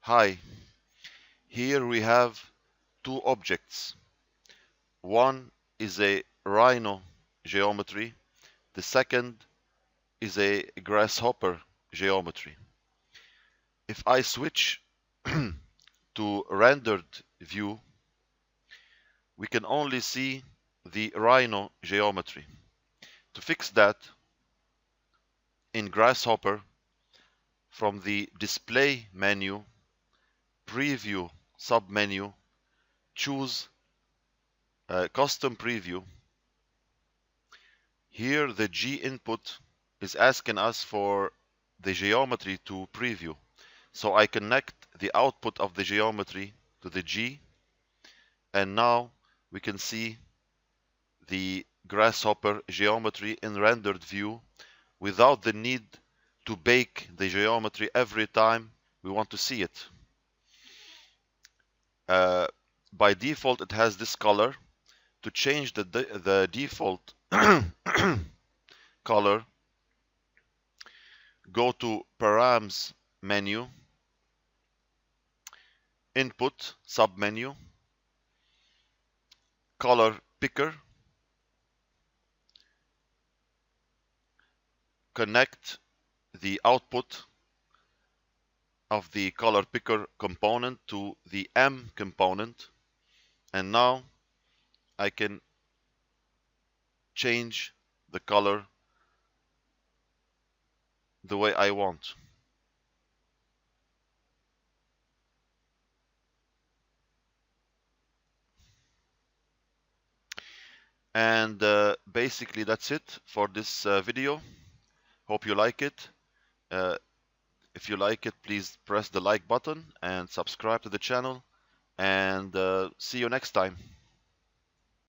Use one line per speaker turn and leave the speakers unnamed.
Hi, here we have two objects. One is a Rhino geometry, the second is a Grasshopper geometry. If I switch to rendered view, we can only see the Rhino geometry. To fix that, in Grasshopper, from the display menu, preview submenu, choose custom preview. Here the G input is asking us for the geometry to preview. So I connect the output of the geometry to the G, and now we can see the Grasshopper geometry in rendered view without the need to bake the geometry every time we want to see it. By default it has this color. To change the default color, go to params menu, input submenu, color picker, connect the output of the color picker component to the M component, and now I can change the color the way I want. And basically that's it for this video. Hope you like it. If you like it, please press the like button and subscribe to the channel, and see you next time.